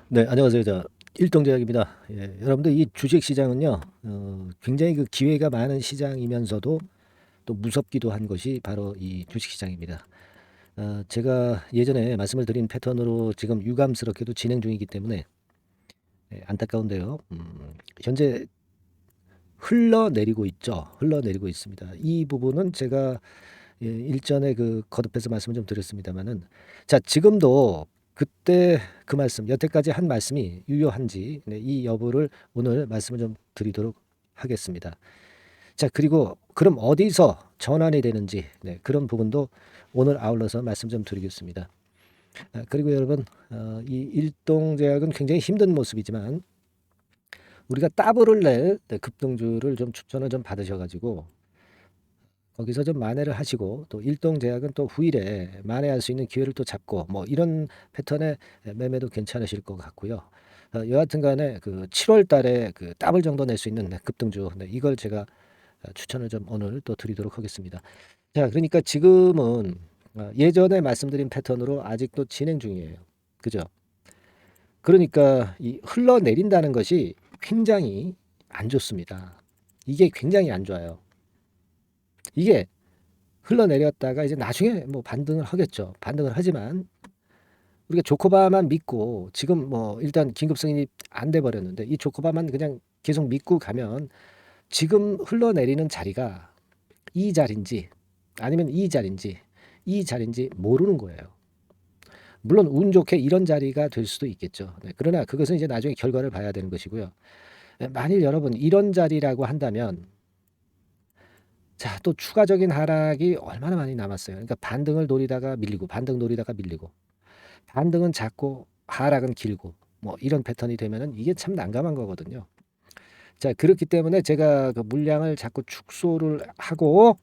네, 안녕하세요. 일동제약입니다. 예, 여러분들 이 주식 시장은요, 굉장히 그 기회가 많은 시장이면서도 또 무섭기도 한 것이 바로 이 주식 시장입니다. 제가 예전에 말씀을 드린 패턴으로 지금 유감스럽게도 진행 중이기 때문에 안타까운데요. 현재 흘러내리고 있죠. 흘러내리고 있습니다. 이 부분은 제가 일전에 그 거듭해서 말씀을 좀 드렸습니다만은, 자, 지금도 그때 그 말씀, 여태까지 한 말씀이 유효한지, 네, 이 여부를 오늘 말씀을 좀 드리도록 하겠습니다. 자, 그리고 그럼 어디서 전환이 되는지, 네, 그런 부분도 오늘 아울러서 말씀 좀 드리겠습니다. 그리고 여러분, 이 일동제약은 굉장히 힘든 모습이지만 우리가 따블을 낼 급등주를 좀 추천을 좀 받으셔가지고 거기서 좀 만회를 하시고, 또 일동제약은 또 후일에 만회할 수 있는 기회를 또 잡고, 뭐 이런 패턴의 매매도 괜찮으실 것 같고요. 여하튼 간에 그 7월 달에 그 더블 정도 낼 수 있는 급등주, 네, 이걸 제가 추천을 좀 오늘 또 드리도록 하겠습니다. 자, 그러니까 지금은 예전에 말씀드린 패턴으로 아직도 진행 중이에요. 그죠? 그러니까 이 흘러내린다는 것이 굉장히 안 좋습니다. 이게 굉장히 안 좋아요. 이게 흘러내렸다가 이제 나중에 뭐 반등을 하겠죠. 반등을 하지만 우리가 조코바만 믿고 지금 뭐 일단 긴급 승인이 안 돼 버렸는데 이 조코바만 그냥 계속 믿고 가면 지금 흘러내리는 자리가 이 자리인지 아니면 이 자리인지 모르는 거예요. 물론 운 좋게 이런 자리가 될 수도 있겠죠. 네, 그러나 그것은 이제 나중에 결과를 봐야 되는 것이고요. 만일 여러분 이런 자리라고 한다면, 자, 또 추가적인 하락이 얼마나 많이 남았어요. 그러니까 반등을 노리다가 밀리고 반등 노리다가 밀리고 반등은 작고 하락은 길고 뭐 이런 패턴이 되면은 이게 참 난감한 거거든요. 자, 그렇기 때문에 제가 그 물량을 자꾸 축소를 하고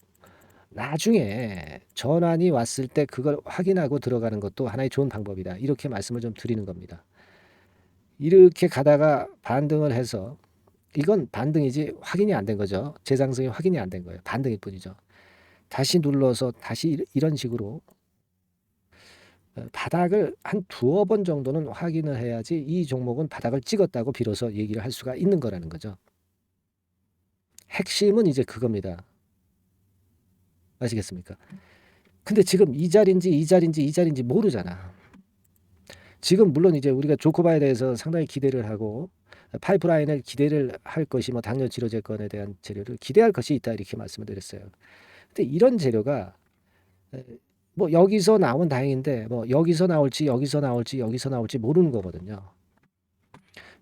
나중에 전환이 왔을 때 그걸 확인하고 들어가는 것도 하나의 좋은 방법이다. 이렇게 말씀을 좀 드리는 겁니다. 이렇게 가다가 반등을 해서 이건 반등이지 확인이 안 된 거죠. 재상승이 확인이 안 된 거예요. 반등일 뿐이죠. 다시 눌러서 다시 이런 식으로 바닥을 한 두어 번 정도는 확인을 해야지 이 종목은 바닥을 찍었다고 비로소 얘기를 할 수가 있는 거라는 거죠. 핵심은 이제 그겁니다. 아시겠습니까? 근데 지금 이 자리인지 이 자리인지 이 자리인지 모르잖아. 지금 물론 이제 우리가 조코바에 대해서 상당히 기대를 하고 파이프라인을 기대를 할 것이 뭐 당뇨 치료제건에 대한 재료를 기대할 것이 있다 이렇게 말씀을 드렸어요. 근데 이런 재료가 뭐 여기서 나오면 다행인데 뭐 여기서 나올지 여기서 나올지 여기서 나올지 모르는 거거든요.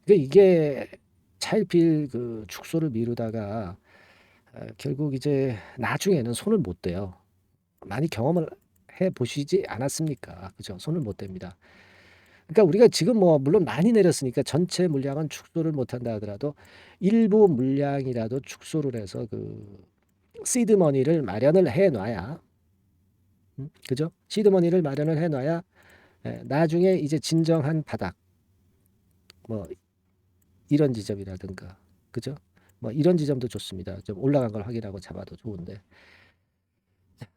그러니까 이게 차일피일 그 축소를 미루다가 결국 이제 나중에는 손을 못 대요. 많이 경험을 해 보시지 않았습니까? 그죠? 손을 못 댑니다. 그러니까 우리가 지금 뭐 물론 많이 내렸으니까 전체 물량은 축소를 못 한다 하더라도 일부 물량이라도 축소를 해서 그 시드 머니를 마련을 해 놔야 그죠? 시드 머니를 마련을 해 놔야 나중에 이제 진정한 바닥 뭐 이런 지점이라든가 그죠? 뭐 이런 지점도 좋습니다. 좀 올라간 걸 확인하고 잡아도 좋은데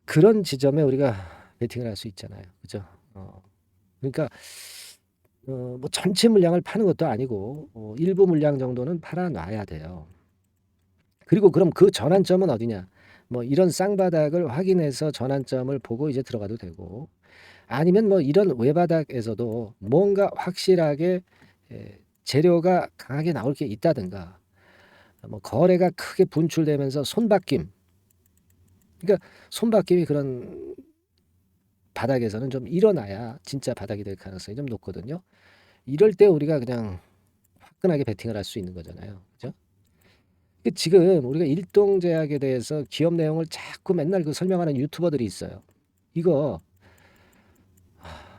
그런 지점에 우리가 베팅을 할 수 있잖아요. 그죠? 그러니까 뭐 전체 물량을 파는 것도 아니고 일부 물량 정도는 팔아 놔야 돼요. 그리고 그럼 그 전환점은 어디냐? 뭐 이런 쌍바닥을 확인해서 전환점을 보고 이제 들어가도 되고 아니면 뭐 이런 외바닥에서도 뭔가 확실하게 재료가 강하게 나올 게 있다든가 뭐 거래가 크게 분출되면서 손바뀜 그러니까 손바뀜이 그런 바닥에서는 좀 일어나야 진짜 바닥이 될 가능성이 좀 높거든요. 이럴 때 우리가 그냥 화끈하게 베팅을 할 수 있는 거잖아요. 그죠? 지금 우리가 일동제약에 대해서 기업 내용을 자꾸 맨날 그 설명하는 유튜버들이 있어요. 이거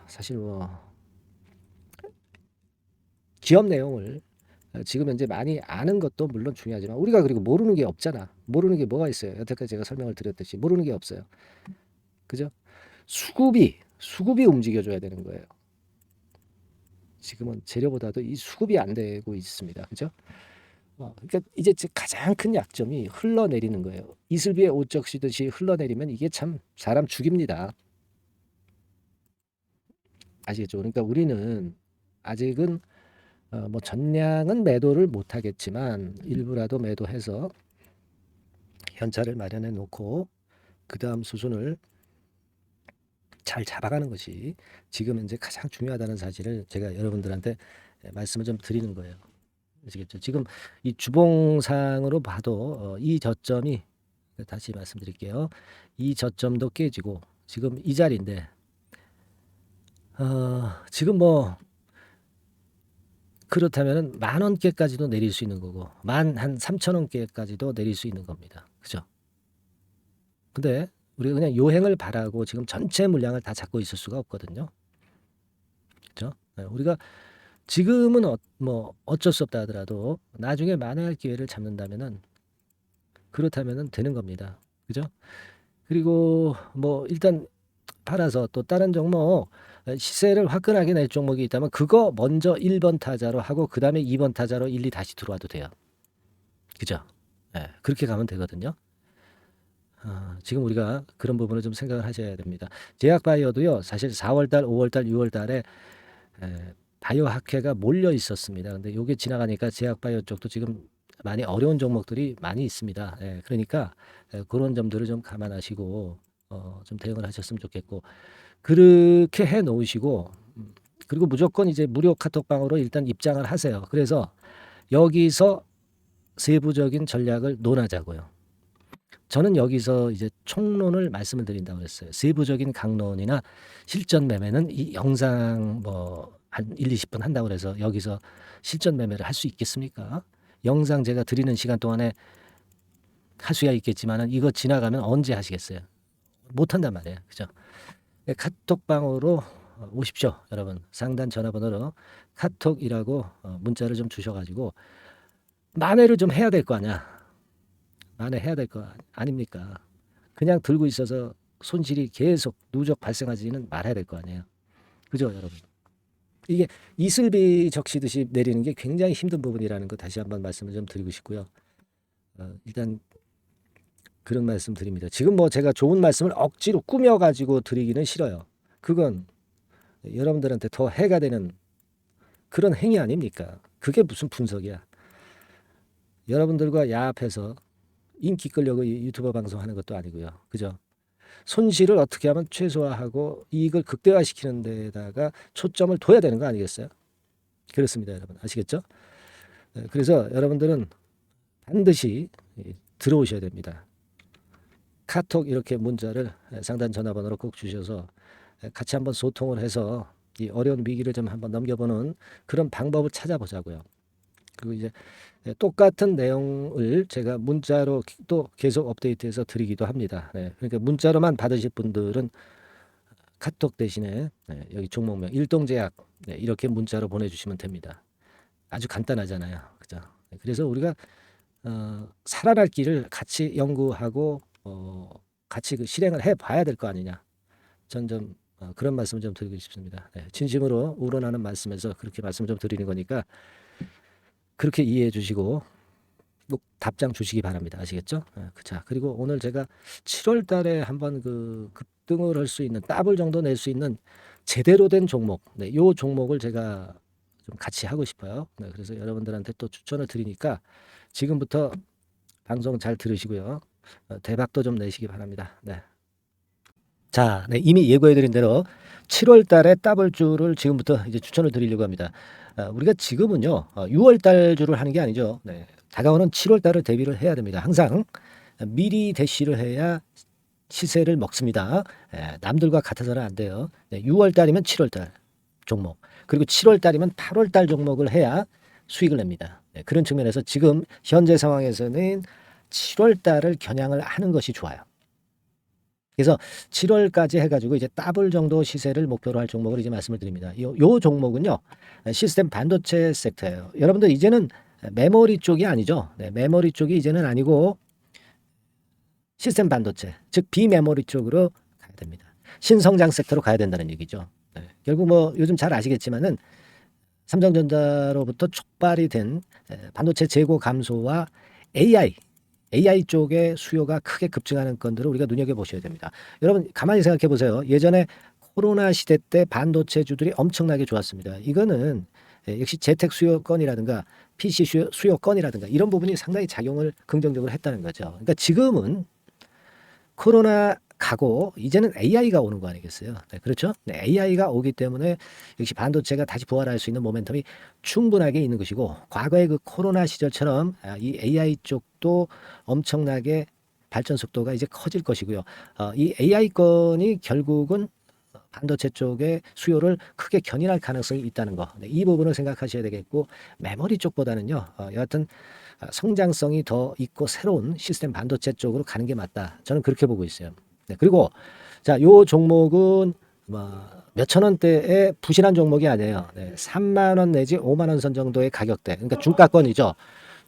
사실 뭐 기업 내용을 지금 현재 많이 아는 것도 물론 중요하지만 우리가 그리고 모르는 게 없잖아. 모르는 게 뭐가 있어요? 여태까지 제가 설명을 드렸듯이 모르는 게 없어요. 그죠? 수급이 움직여줘야 되는 거예요. 지금은 재료보다도 이 수급이 안 되고 있습니다. 그죠? 그러니까 이제 가장 큰 약점이 흘러내리는 거예요. 이슬비에 옷 적시듯이 흘러내리면 이게 참 사람 죽입니다. 아시겠죠? 그러니까 우리는 아직은 뭐 전량은 매도를 못 하겠지만 일부라도 매도해서 현찰을 마련해 놓고 그 다음 수순을 잘 잡아가는 것이 지금 이제 가장 중요하다는 사실을 제가 여러분들한테 말씀을 좀 드리는 거예요. 아시겠죠? 지금 이 주봉상으로 봐도 이 저점이, 다시 말씀드릴게요. 이 저점도 깨지고 지금 이 자리인데 지금 뭐 그렇다면은 10,000원께까지도 내릴 수 있는 거고 한 3,000원께까지도 내릴 수 있는 겁니다. 그죠? 근데 우리가 그냥 요행을 바라고 지금 전체 물량을 다 잡고 있을 수가 없거든요. 그죠? 우리가 지금은 뭐 어쩔 수 없다 하더라도 나중에 만회할 기회를 잡는다면은 그렇다면은 되는 겁니다. 그죠? 그리고 뭐 일단 팔아서 또 다른 종목 시세를 화끈하게 낼 종목이 있다면 그거 먼저 1번 타자로 하고 그 다음에 2번 타자로 1, 2 다시 들어와도 돼요. 그죠? 그렇게 가면 되거든요. 지금 우리가 그런 부분을 좀 생각을 하셔야 됩니다. 제약바이오도요, 사실 4월달, 5월달, 6월달에 바이오 학회가 몰려 있었습니다. 근데 요게 지나가니까 제약바이오 쪽도 지금 많이 어려운 종목들이 많이 있습니다. 그러니까 그런 점들을 좀 감안하시고 좀 대응을 하셨으면 좋겠고, 그렇게 해 놓으시고 그리고 무조건 이제 무료 카톡방으로 일단 입장을 하세요. 그래서 여기서 세부적인 전략을 논하자고요. 저는 여기서 이제 총론을 말씀을 드린다고 했어요. 세부적인 강론이나 실전 매매는 이 영상 뭐 한 1, 20분 한다고 해서 여기서 실전 매매를 할 수 있겠습니까? 영상 제가 드리는 시간 동안에 할 수야 있겠지만은 이거 지나가면 언제 하시겠어요? 못 한단 말이에요. 그죠? 카톡방으로 오십시오, 여러분. 상단 전화번호로 카톡이라고 문자를 좀 주셔가지고 만회를 좀 해야 될 거 아니야. 만회해야 될 거 아닙니까? 그냥 들고 있어서 손실이 계속 누적 발생하지는 말아야 될 거 아니에요. 그죠, 여러분? 이게 이슬비 적시듯이 내리는 게 굉장히 힘든 부분이라는 거 다시 한번 말씀을 좀 드리고 싶고요. 일단 그런 말씀 드립니다. 지금 뭐 제가 좋은 말씀을 억지로 꾸며가지고 드리기는 싫어요. 그건 여러분들한테 더 해가 되는 그런 행위 아닙니까? 그게 무슨 분석이야. 여러분들과 야합해서 인기 끌려고 유튜버 방송하는 것도 아니고요. 그죠? 손실을 어떻게 하면 최소화하고 이익을 극대화시키는 데다가 초점을 둬야 되는 거 아니겠어요? 그렇습니다, 여러분. 아시겠죠? 그래서 여러분들은 반드시 들어오셔야 됩니다. 카톡 이렇게 문자를 상단 전화번호로 꼭 주셔서 같이 한번 소통을 해서 이 어려운 위기를 좀 한번 넘겨보는 그런 방법을 찾아보자고요. 그리고 이제 똑같은 내용을 제가 문자로 또 계속 업데이트해서 드리기도 합니다. 그러니까 문자로만 받으실 분들은 카톡 대신에 여기 종목명 일동제약 이렇게 문자로 보내주시면 됩니다. 아주 간단하잖아요. 그죠? 그래서 우리가 살아날 길을 같이 연구하고 같이 그 실행을 해봐야 될 거 아니냐. 전 좀 그런 말씀을 좀 드리고 싶습니다. 진심으로 우러나는 말씀에서 그렇게 말씀을 좀 드리는 거니까 그렇게 이해해 주시고 꼭 답장 주시기 바랍니다. 아시겠죠? 자, 그리고 오늘 제가 7월 달에 한번 그 급등을 할 수 있는 더블 정도 낼 수 있는 제대로 된 종목, 요 종목을 제가 좀 같이 하고 싶어요. 그래서 여러분들한테 또 추천을 드리니까 지금부터 방송 잘 들으시고요. 대박도 좀 내시기 바랍니다. 자, 이미 예고해드린 대로 7월 달에 더블주를 지금부터 이제 추천을 드리려고 합니다. 우리가 지금은요, 6월 달 주를 하는 게 아니죠. 다가오는 7월 달을 대비를 해야 됩니다. 항상 미리 대시를 해야 시세를 먹습니다. 남들과 같아서는 안 돼요. 6월 달이면 7월 달 종목, 그리고 7월 달이면 8월 달 종목을 해야 수익을 냅니다. 그런 측면에서 지금 현재 상황에서는 7월 달을 겨냥을 하는 것이 좋아요. 그래서 7월까지 해가지고 이제 더블 정도 시세를 목표로 할 종목을 이제 말씀을 드립니다. 요 종목은요, 시스템 반도체 섹터예요. 여러분들 이제는 메모리 쪽이 아니죠. 메모리 쪽이 이제는 아니고 시스템 반도체, 즉 비메모리 쪽으로 가야 됩니다. 신성장 섹터로 가야 된다는 얘기죠. 결국 뭐 요즘 잘 아시겠지만은 삼성전자로부터 촉발이 된 반도체 재고 감소와 AI 쪽의 수요가 크게 급증하는 건들을 우리가 눈여겨보셔야 됩니다. 여러분 가만히 생각해 보세요. 예전에 코로나 시대 때 반도체주들이 엄청나게 좋았습니다. 이거는 역시 재택 수요건이라든가 PC 수요건이라든가 이런 부분이 상당히 작용을 긍정적으로 했다는 거죠. 그러니까 지금은 코로나 가고 이제는 AI가 오는 거 아니겠어요? 네, 그렇죠? 네, AI가 오기 때문에 역시 반도체가 다시 부활할 수 있는 모멘텀이 충분하게 있는 것이고, 과거의 그 코로나 시절처럼 이 AI 쪽도 엄청나게 발전 속도가 이제 커질 것이고요. 이 AI 건이 결국은 반도체 쪽의 수요를 크게 견인할 가능성이 있다는 거. 네, 이 부분을 생각하셔야 되겠고, 메모리 쪽보다는요, 여하튼 성장성이 더 있고 새로운 시스템 반도체 쪽으로 가는 게 맞다. 저는 그렇게 보고 있어요. 네, 그리고 자, 요 종목은 몇천 원대의 부실한 종목이 아니에요. 네, 3만 원 내지 5만 원 선 정도의 가격대. 그러니까 중가권이죠.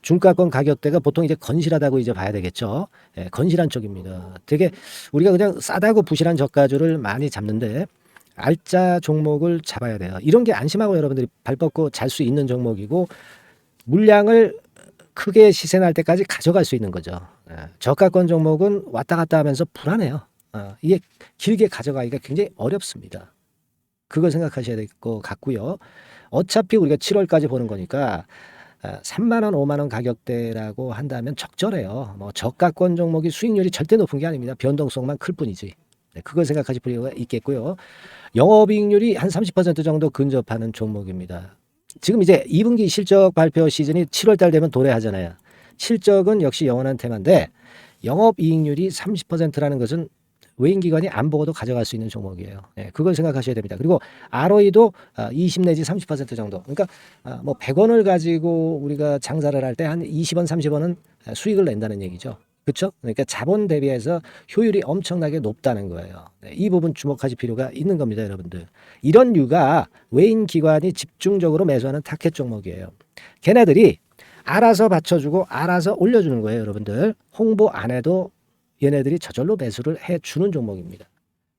중가권 가격대가 보통 이제 건실하다고 이제 봐야 되겠죠. 예, 건실한 쪽입니다. 되게 우리가 그냥 싸다고 부실한 저가주를 많이 잡는데 알짜 종목을 잡아야 돼요. 이런 게 안심하고 여러분들이 발 뻗고 잘 수 있는 종목이고, 물량을 크게 시세 날 때까지 가져갈 수 있는 거죠. 예, 저가권 종목은 왔다 갔다 하면서 불안해요. 이게 길게 가져가기가 굉장히 어렵습니다. 그걸 생각하셔야 될 것 같고요. 어차피 우리가 7월까지 보는 거니까 3만 원, 5만 원 가격대라고 한다면 적절해요. 뭐 저가권 종목이 수익률이 절대 높은 게 아닙니다. 변동성만 클 뿐이지. 네, 그걸 생각하실 필요가 있겠고요. 영업이익률이 한 30% 정도 근접하는 종목입니다. 지금 이제 2분기 실적 발표 시즌이 7월 달 되면 도래하잖아요. 실적은 역시 영원한 테마인데 영업이익률이 30%라는 것은 외인기관이 안 보고도 가져갈 수 있는 종목이에요. 네, 그걸 생각하셔야 됩니다. 그리고 ROE도 20 내지 30% 정도. 그러니까 뭐 100원을 가지고 우리가 장사를 할 때 한 20원, 30원은 수익을 낸다는 얘기죠. 그렇죠? 그러니까 자본 대비해서 효율이 엄청나게 높다는 거예요. 네, 이 부분 주목하실 필요가 있는 겁니다, 여러분들. 이런 류가 외인 기관이 집중적으로 매수하는 타켓 종목이에요. 걔네들이 알아서 받쳐주고 알아서 올려주는 거예요, 여러분들. 홍보 안 해도 얘네들이 저절로 매수를 해주는 종목입니다.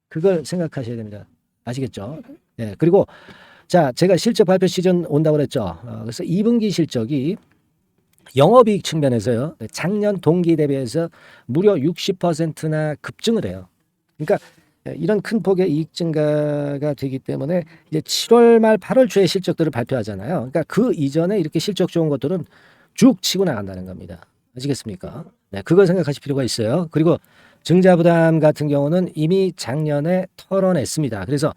그걸 생각하셔야 됩니다. 아시겠죠? 네, 그리고 자, 제가 실적 발표 시즌 온다고 그랬죠. 그래서 2분기 실적이 영업이익 측면에서요, 작년 동기 대비해서 무려 60%나 급증을 해요. 그러니까 이런 큰 폭의 이익 증가가 되기 때문에 이제 7월 말 8월 초에 실적들을 발표하잖아요. 그러니까 그 이전에 이렇게 실적 좋은 것들은 쭉 치고 나간다는 겁니다. 아시겠습니까? 네, 그걸 생각하실 필요가 있어요. 그리고 증자부담 같은 경우는 이미 작년에 털어냈습니다. 그래서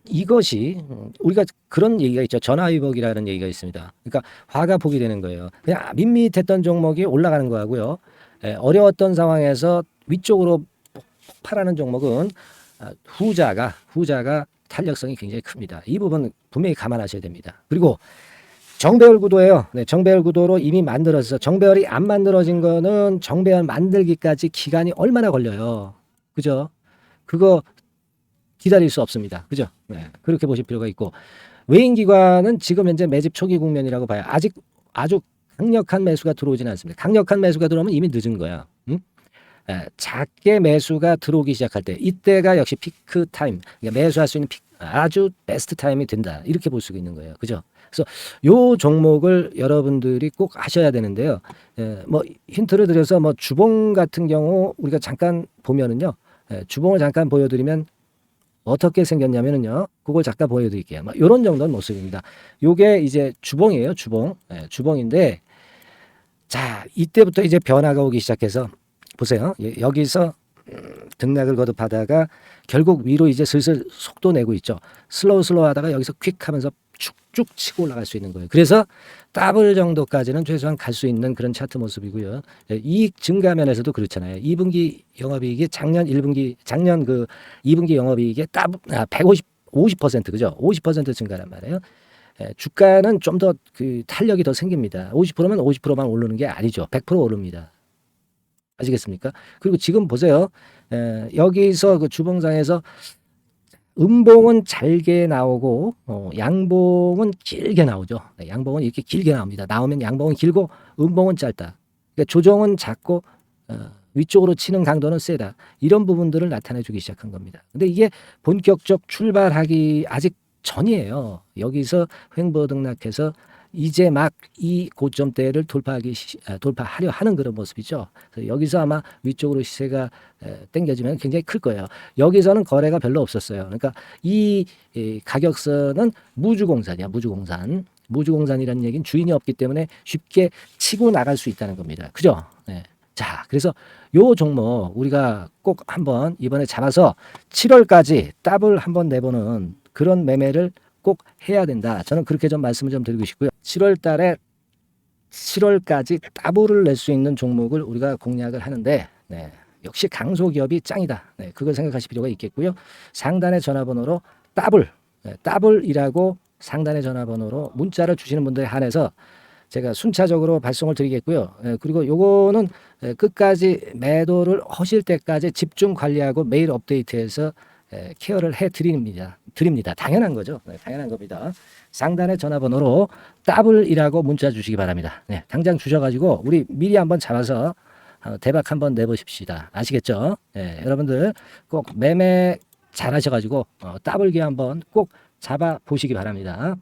이것이 우리가 그런 얘기가 있죠. 전화위복이라는 얘기가 있습니다. 그러니까 화가 복이 되는 거예요. 그냥 밋밋했던 종목이 올라가는 거하고요. 어려웠던 상황에서 위쪽으로 폭발하는 종목은 후자가 탄력성이 굉장히 큽니다. 이 부분 분명히 감안하셔야 됩니다. 그리고 정배열 구도예요. 네, 정배열 구도로 이미 만들어서 정배열이 안 만들어진 거는 정배열 만들기까지 기간이 얼마나 걸려요. 그죠? 그거 기다릴 수 없습니다. 그죠? 네, 그렇게 보실 필요가 있고, 외인기관은 지금 현재 매집 초기 국면이라고 봐요. 아직 아주 강력한 매수가 들어오지는 않습니다. 강력한 매수가 들어오면 이미 늦은 거야. 응? 작게 매수가 들어오기 시작할 때, 이때가 역시 피크 타임, 그러니까 매수할 수 있는 아주 베스트 타임이 된다. 이렇게 볼 수 있는 거예요. 그죠? 그래서 요 종목을 여러분들이 꼭 하셔야 되는데요. 뭐 힌트를 드려서 뭐 주봉 같은 경우 우리가 잠깐 보면은요, 주봉을 잠깐 보여드리면 어떻게 생겼냐면은요, 그걸 잠깐 보여드릴게요. 뭐 이런 정도는 모습입니다. 요게 이제 주봉이에요, 주봉. 주봉인데, 자, 이때부터 이제 변화가 오기 시작해서 보세요. 여기서 등락을 거듭하다가 결국 위로 이제 슬슬 속도 내고 있죠. 슬로우 하다가 여기서 퀵 하면서 쭉쭉 치고 올라갈 수 있는 거예요. 그래서 더블 정도까지는 최소한 갈 수 있는 그런 차트 모습이고요. 이익 증가 면에서도 그렇잖아요. 2분기 영업이익이 작년 그 2분기 영업이익의 50% 그죠? 50% 증가란 말이에요. 주가는 좀 더 그 탄력이 더 생깁니다. 50%면 50%만 오르는 게 아니죠. 100% 오릅니다. 아시겠습니까? 그리고 지금 보세요. 여기서 그 주봉상에서 음봉은 잘게 나오고 양봉은 길게 나오죠. 양봉은 이렇게 길게 나옵니다. 나오면 양봉은 길고 음봉은 짧다. 그러니까 조정은 작고 위쪽으로 치는 강도는 세다. 이런 부분들을 나타내주기 시작한 겁니다. 근데 이게 본격적 출발하기 아직 전이에요. 여기서 횡보 등락해서 이제 막 이 고점대를 돌파하려 하는 그런 모습이죠. 그래서 여기서 아마 위쪽으로 시세가 당겨지면 굉장히 클 거예요. 여기서는 거래가 별로 없었어요. 그러니까 이 가격선은 무주공산이야. 무주공산이라는 얘기는 주인이 없기 때문에 쉽게 치고 나갈 수 있다는 겁니다. 그죠? 네. 자, 그래서 요 종목 우리가 꼭 한번 이번에 잡아서 7월까지 더블 한번 내보는 그런 매매를 꼭 해야 된다. 저는 그렇게 좀 말씀을 좀 드리고 싶고요. 7월 달에 7월까지 더블을 낼 수 있는 종목을 우리가 공략을 하는데, 네, 역시 강소기업이 짱이다. 네, 그걸 생각하실 필요가 있겠고요. 상단의 전화번호로 더블, 네, 더블이라고 상단의 전화번호로 문자를 주시는 분들에 한해서 제가 순차적으로 발송을 드리겠고요. 그리고 요거는 끝까지 매도를 하실 때까지 집중 관리하고 매일 업데이트해서 케어를 해 드립니다. 당연한 거죠. 네, 당연한 겁니다. 상단의 전화번호로 더블이라고 문자 주시기 바랍니다. 네, 당장 주셔가지고 우리 미리 한번 잡아서 대박 한번 내보십시다. 아시겠죠? 네, 여러분들 꼭 매매 잘하셔가지고 더블기 한번 꼭 잡아 보시기 바랍니다.